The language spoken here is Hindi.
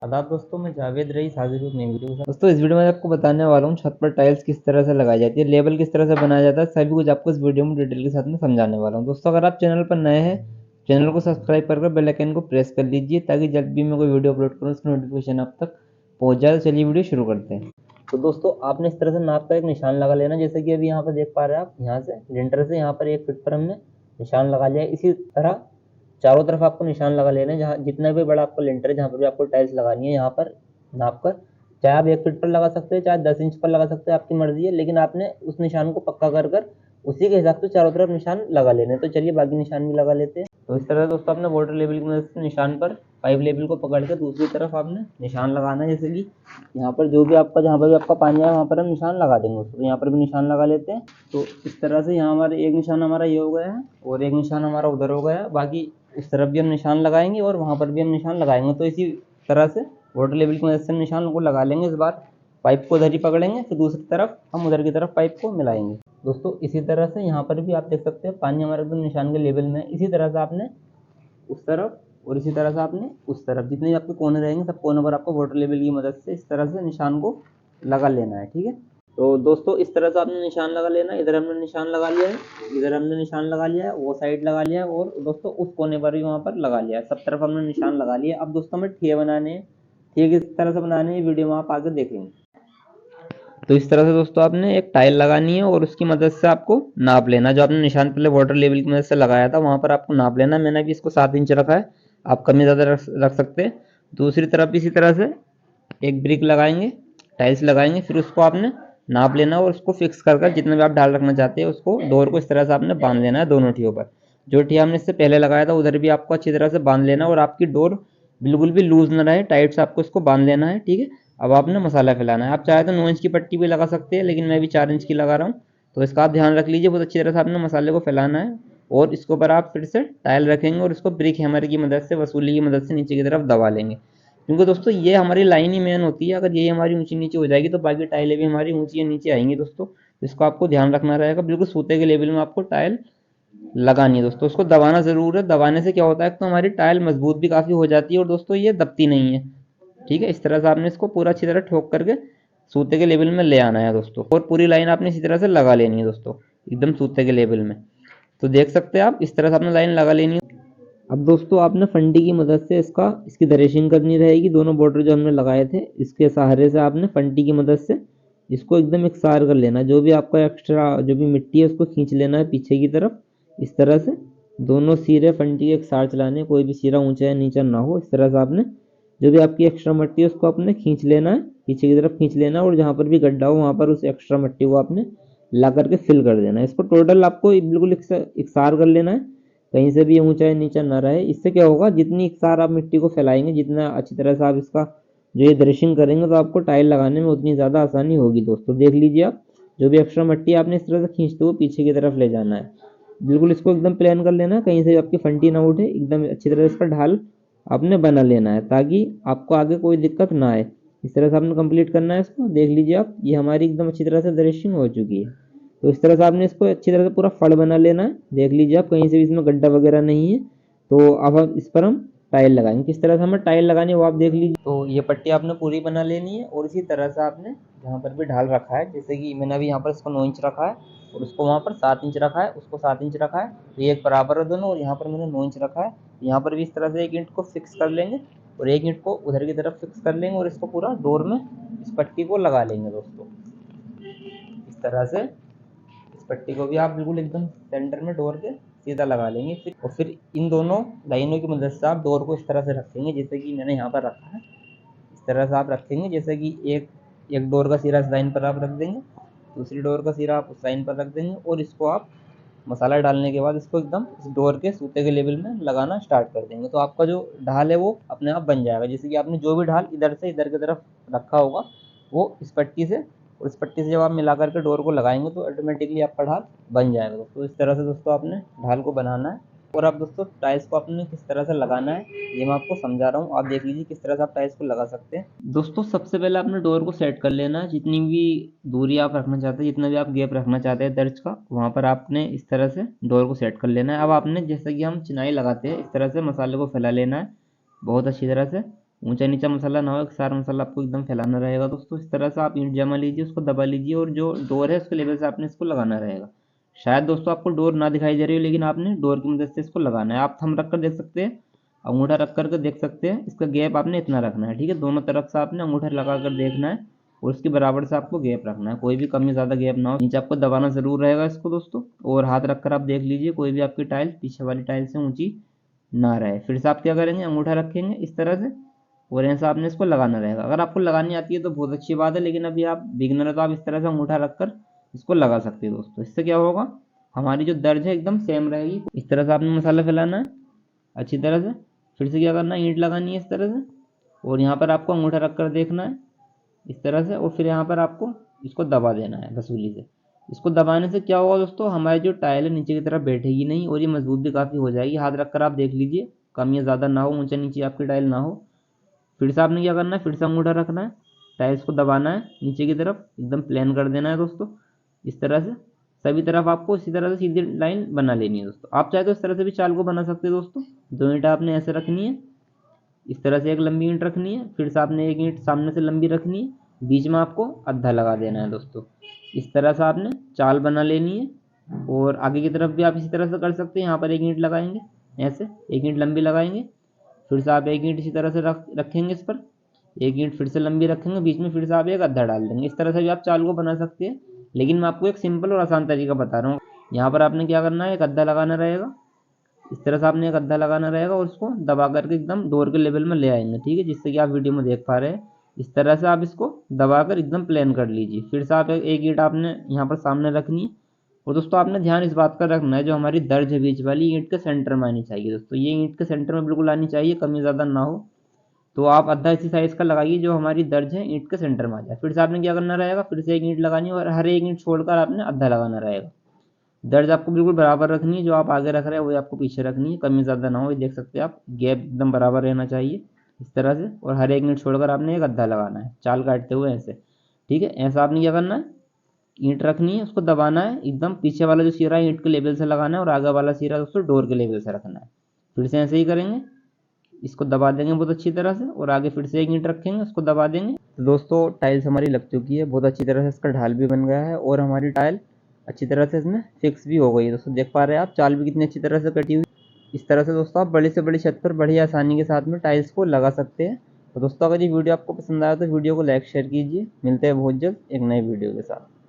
आदाब दोस्तों, मैं जावेद रईस हाजिर हूँ नई वीडियो के साथ। दोस्तों इस वीडियो में आपको बताने वाला हूँ छत पर टाइल्स किस तरह से लगाई जाती है, लेबल किस तरह से बनाया जाता है, सभी कुछ आपको इस वीडियो में डिटेल के साथ में समझाने वाला हूँ। दोस्तों अगर आप चैनल पर नए हैं, चैनल को सब्सक्राइब कर बेल आइकन को प्रेस कर लीजिए ताकि जब भी मैं कोई वीडियो अपलोड करूँ उसकी नोटिफिकेशन आप तक पहुँच जाए। तो चलिए वीडियो शुरू करते हैं। तो दोस्तों आपने इस तरह से नाप का एक निशान लगा लेना, जैसे कि अभी यहाँ पर देख पा रहे हैं आप, यहाँ से लिंटर से यहाँ पर 1 फीट पर हमने निशान लगा लिया। इसी तरह चारों तरफ आपको निशान लगा लेना है, जहाँ जितना भी बड़ा आपका लिंटर है, जहाँ पर भी आपको टाइल्स लगानी है, यहाँ पर नाप कर चाहे आप 1 फीट पर लगा सकते हैं, चाहे 10 इंच पर लगा सकते हैं, आपकी मर्जी है। लेकिन आपने उस निशान को पक्का कर कर उसी के हिसाब से चारों तरफ निशान लगा लेने। तो चलिए बाकी निशान भी लगा लेते हैं। तो इस तरह दोस्तों आपने वाटर लेवल की मदद से निशान पर पाइप लेवल को पकड़ कर दूसरी तरफ आपने निशान लगाना है। जैसे कि यहाँ पर जो भी आपका, जहाँ पर भी आपका पानी आया वहाँ पर हम निशान लगा देंगे। तो यहाँ पर भी निशान लगा लेते हैं। तो इस तरह से यहाँ हमारे एक निशान हमारा ये हो गया है और एक निशान हमारा उधर हो गया है। बाकी इस तरफ भी हम निशान लगाएंगे और वहाँ पर भी हम निशान लगाएंगे। तो इसी तरह से वाटर लेवल की मदद से निशान को लगा लेंगे। इस बार पाइप को उधर ही पकड़ेंगे, फिर दूसरी तरफ हम उधर की तरफ पाइप को मिलाएंगे। दोस्तों इसी तरह से यहाँ पर भी आप देख सकते हैं पानी हमारे एकदम निशान के लेवल में है। इसी तरह से आपने उस तरफ और इसी तरह से आपने उस तरफ, जितने भी आपके कोने रहेंगे सब कोनों पर आपको वाटर लेवल की मदद से इस तरह से निशान को लगा लेना है। ठीक है, तो दोस्तों इस तरह से आपने निशान लगा लेना है। इधर हमने निशान लगा लिया है, इधर हमने निशान लगा लिया है, वो साइड लगा लिया है और दोस्तों उस कोने पर भी वहाँ पर लगा लिया है। सब तरफ हमने निशान लगा लिया। अब दोस्तों हमें ठिए बनाने हैं। ठिए किस तरह से बनाने हैं वीडियो में आप आगे देखेंगे। तो इस तरह से दोस्तों आपने एक टाइल लगानी है और उसकी मदद से आपको नाप लेना। जो आपने निशान पहले वाटर लेवल की मदद से लगाया था वहाँ पर आपको नाप लेना। मैंने भी इसको 7 इंच रखा है, आप कम ज़्यादा रख सकते हैं। दूसरी तरफ भी इसी तरह से एक ब्रिक लगाएंगे, टाइल्स लगाएंगे, फिर उसको आपने नाप लेना और उसको फिक्स कर कर जितना भी आप ढाल रखना चाहते हैं उसको डोर को इस तरह से आपने बांध लेना है दोनों ठियों पर। जो ठिया हमने इससे पहले लगाया था उधर भी आपको अच्छी तरह से बांध लेना और आपकी डोर बिल्कुल भी लूज ना रहे, टाइट से आपको इसको बांध लेना है। ठीक है, अब आपने मसाला फैलाना है। आप चाहे तो 9 इंच की पट्टी भी लगा सकते हैं, लेकिन मैं भी 4 इंच की लगा रहा हूँ। तो इसका आप ध्यान रख लीजिए, बहुत अच्छी तरह से आपने मसाले को फैलाना है और इसके ऊपर आप फिर से टाइल रखेंगे और इसको ब्रिक हैमर की मदद से, वसूली की मदद से नीचे की तरफ दबा लेंगे। क्योंकि दोस्तों ये हमारी लाइन ही मेन होती है। अगर ये हमारी ऊंची नीचे हो जाएगी तो बाकी टाइलें भी हमारी ऊंची या नीचे आएंगी दोस्तों। इसको आपको ध्यान रखना रहेगा। बिल्कुल सूते के लेवल में आपको टाइल लगानी है दोस्तों। उसको दबाना जरूर है। दबाने से क्या होता है तो हमारी टाइल मजबूत भी काफ़ी हो जाती है और दोस्तों ये दबती नहीं है। ठीक है, इस तरह से आपने इसको पूरा अच्छी तरह ठोक करके सूते के लेवल में ले आना है दोस्तों। और पूरी लाइन आपने इसी तरह से लगा लेनी है दोस्तों, एकदम सूते के लेवल में। तो देख सकते हैं आप, इस तरह से आपने लाइन लगा लेनी है। अब दोस्तों आपने फंडी की मदद से इसकी दरेशिंग करनी रहेगी। दोनों बॉर्डर जो हमने लगाए थे इसके सहारे से आपने फंडी की मदद से इसको एकदम एकसार कर लेना। जो भी आपका एक्स्ट्रा जो भी मिट्टी है उसको खींच लेना है पीछे की तरफ। इस तरह से दोनों सिरे फंडी के एकसार चलाने, कोई भी सिरा ऊंचा या नीचा ना हो। इस तरह से आपने जो भी आपकी एक्स्ट्रा मिट्टी है उसको आपने खींच लेना है, पीछे की तरफ खींच लेना है और जहाँ पर भी गड्ढा हो वहाँ पर उस एक्स्ट्रा मिट्टी को आपने ला करके फिल कर देना है। इसको टोटल आपको बिल्कुल एकसार कर लेना है, कहीं से भी ऊंचा या नीचा ना रहे। इससे क्या होगा, जितनी एकसार आप मिट्टी को फैलाएंगे, जितना अच्छी तरह से आप इसका जो ये दृशिंग करेंगे तो आपको टाइल लगाने में उतनी ज़्यादा आसानी होगी। दोस्तों देख लीजिए आप, जो भी एक्स्ट्रा मिट्टी आपने इस तरह से खींचते हुए पीछे की तरफ ले जाना है। बिल्कुल इसको एकदम प्लेन कर लेना है, कहीं से आपकी फंटी ना उठे। एकदम अच्छी तरह से इसका ढाल आपने बना लेना है ताकि आपको आगे कोई दिक्कत ना आए। इस तरह से आपने कंप्लीट करना है इसको। देख लीजिए आप, ये हमारी एकदम अच्छी तरह से दृशिंग हो चुकी है। तो इस तरह से आपने इसको अच्छी तरह से पूरा फड़ बना लेना है। देख लीजिए आप, कहीं से भी इसमें गड्ढा वगैरह नहीं है। तो अब इस पर हम टाइल लगाएंगे। किस तरह से हमें टाइल लगानी है वो आप देख लीजिए। तो ये पट्टी आपने पूरी बना लेनी है और इसी तरह से आपने जहाँ पर भी ढाल रखा है, जैसे कि मैंने अभी यहाँ पर इसको 9 इंच रखा है और उसको वहाँ पर 7 इंच रखा है, उसको 7 इंच रखा है, तो ये एक बराबर है दोनों। और यहाँ पर मैंने 9 इंच रखा है, यहाँ पर भी इस तरह से एक ईंट को फिक्स कर लेंगे और एक ईंट को उधर की तरफ फिक्स कर लेंगे और इसको पूरा डोर में इस पट्टी को लगा लेंगे दोस्तों। इस तरह से इस पट्टी को भी आप बिल्कुल एकदम सेंटर में डोर के सीधा लगा लेंगे। फिर इन दोनों लाइनों की मदद से आप डोर को इस तरह से रखेंगे, जैसे कि मैंने यहाँ पर रखा है। इस तरह से आप रखेंगे, जैसे कि एक एक डोर का सिरा इस लाइन पर आप रख देंगे, दूसरी डोर का सिरा आप उस लाइन पर रख देंगे और इसको आप मसाला डालने के बाद इसको एकदम इस डोर के सूते के लेवल में लगाना स्टार्ट कर देंगे। तो आपका जो ढाल है वो अपने आप बन जाएगा। जैसे कि आपने जो भी ढाल इधर से इधर की तरफ रखा होगा वो इस पट्टी से और इस पट्टी से जब आप मिला करके डोर को लगाएंगे तो ऑटोमेटिकली आपका ढाल बन जाएगा दोस्तों। इस तरह से दोस्तों आपने ढाल को बनाना है। और अब दोस्तों टाइल्स को आपने किस तरह से लगाना है ये मैं आपको समझा रहा हूँ। आप देख लीजिए किस तरह से आप टाइल्स को लगा सकते हैं। दोस्तों सबसे पहले आपने डोर को सेट कर लेना है। जितनी भी दूरी आप रखना चाहते हैं, जितना भी आप गैप रखना चाहते हैं दर्ज का, वहाँ पर आपने इस तरह से डोर को सेट कर लेना है। अब आपने जैसे कि हम चिनाई लगाते हैं इस तरह से मसाले को फैला लेना है बहुत अच्छी तरह से। ऊंचा नीचा मसाला ना हो, एक सारा मसाला आपको एकदम फैलाना रहेगा दोस्तों। इस तरह से आप ईंट जमा लीजिए, उसको दबा लीजिए और जो डोर है उसके लेवल से आपने इसको लगाना रहेगा। शायद दोस्तों आपको डोर ना दिखाई दे रही हो, लेकिन आपने डोर की मदद से इसको लगाना है। आप थंब रख कर देख सकते हैं, अंगूठा रख कर देख सकते हैं, इसका गैप आपने इतना रखना है, ठीक है। दोनों तरफ से आपने अंगूठा लगा कर देखना है और उसके बराबर से आपको गैप रखना है, कोई भी कम या ज़्यादा गैप ना हो। नीचे आपको दबाना ज़रूर रहेगा इसको दोस्तों, और हाथ रखकर आप देख लीजिए कोई भी आपकी टाइल पीछे वाली टाइल से ऊंची ना रहे। फिर से आप क्या करेंगे, अंगूठा रखेंगे इस तरह से और ऐसा आपने इसको लगाना रहेगा। अगर आपको लगानी आती है तो बहुत अच्छी बात है, लेकिन अभी आप बिगनर है तो आप इस तरह से अंगूठा रखकर इसको लगा सकते हैं दोस्तों। इससे क्या होगा, हमारी जो दर्ज है एकदम सेम रहेगी। इस तरह से आपने मसाला फैलाना है अच्छी तरह से। फिर से क्या करना है, ईंट लगानी है इस तरह से और यहाँ पर आपको अंगूठा रख कर देखना है इस तरह से, और फिर यहाँ पर आपको इसको दबा देना है घसूली से। इसको दबाने से क्या होगा दोस्तों, हमारी जो टाइल है नीचे की तरफ बैठेगी नहीं और ये मजबूत भी काफ़ी हो जाएगी। हाथ रखकर आप देख लीजिए, कम या ज़्यादा ना हो, ऊंचा नीचे आपकी टाइल ना हो। फिर से आपने क्या करना है, फिर से अंगूठा रखना है, टाइल्स को दबाना है नीचे की तरफ, एकदम प्लेन कर देना है दोस्तों। इस तरह से सभी तरफ आपको इसी तरह से सीधी लाइन बना लेनी है दोस्तों। आप चाहे तो इस तरह से भी चाल को बना सकते हैं दोस्तों। दो ईंट आपने ऐसे रखनी है, इस तरह से एक लंबी ईंट रखनी है, फिर से आपने एक ईंट सामने से लंबी रखनी है, बीच में आपको अद्धा लगा देना है दोस्तों। इस तरह से आपने चाल बना लेनी है और आगे की तरफ भी आप इसी तरह से कर सकते हैं। यहाँ पर एक ईंट लगाएंगे, ऐसे एक ईंट लंबी लगाएंगे, फिर से आप एक ईंट इसी तरह से रखेंगे इस पर, एक ईंट फिर से लंबी रखेंगे, बीच में फिर से आप एक अद्धा डाल देंगे। इस तरह से भी आप चाल को बना सकते हैं, लेकिन मैं आपको एक सिंपल और आसान तरीका बता रहा हूँ। यहाँ पर आपने क्या करना है, एक अद्धा लगाना रहेगा, इस तरह से आपने एक अद्धा लगाना रहेगा और उसको दबा करके एकदम डोर के लेवल में ले आएंगे, ठीक है, जिससे कि आप वीडियो में देख पा रहे हैं। इस तरह से आप इसको दबा कर एकदम प्लेन कर लीजिए। फिर से आप एक ईंट आपने यहाँ पर सामने रखनी है और दोस्तों आपने ध्यान इस बात का रखना है, जो हमारी दर्ज है बीच वाली ईंट के सेंटर में आनी चाहिए दोस्तों। ये ईंट के सेंटर में बिल्कुल आनी चाहिए, कमी ज़्यादा ना हो। तो आप अद्धा इसी साइज़ का लगाइए जो हमारी दर्ज है ईंट के सेंटर में आ जाए। फिर से आपने क्या करना रहेगा, फिर से एक ईंट लगानी है और हर एक ईंट छोड़कर आपने अद्धा लगाना रहेगा। दर्ज आपको बिल्कुल बराबर रखनी है, जो आप आगे रख रहे हैं वही आपको पीछे रखनी है, कमी ज़्यादा ना हो। ये देख सकते हैं आप, गैप एकदम बराबर रहना चाहिए इस तरह से, और हर एक ईंट छोड़कर आपने एक अद्धा लगाना है चाल काटते हुए ऐसे, ठीक है। ऐसा आपने क्या करना है, ईंट रखनी है, उसको दबाना है, एकदम पीछे वाला जो सिरा है ईंट के लेवल से लगाना है और आगे वाला सिरा दोस्तों डोर के लेवल से रखना है। फिर से ऐसे ही करेंगे, इसको दबा देंगे बहुत अच्छी तरह से और आगे फिर से एक ईंट रखेंगे, उसको दबा देंगे। तो दोस्तों टाइल्स हमारी लग चुकी है, बहुत अच्छी तरह से इसका ढाल भी बन गया है और हमारी टाइल अच्छी तरह से इसमें फिक्स भी हो गई है दोस्तों। देख पा रहे हैं आप, चाल भी कितनी अच्छी तरह से कटी हुई। इस तरह से दोस्तों आप बड़ी से बड़ी छत पर बड़ी आसानी के साथ में टाइल्स को लगा सकते हैं। तो दोस्तों अगर ये वीडियो आपको पसंद आया तो वीडियो को लाइक शेयर कीजिए। मिलते हैं बहुत जल्द एक नई वीडियो के साथ।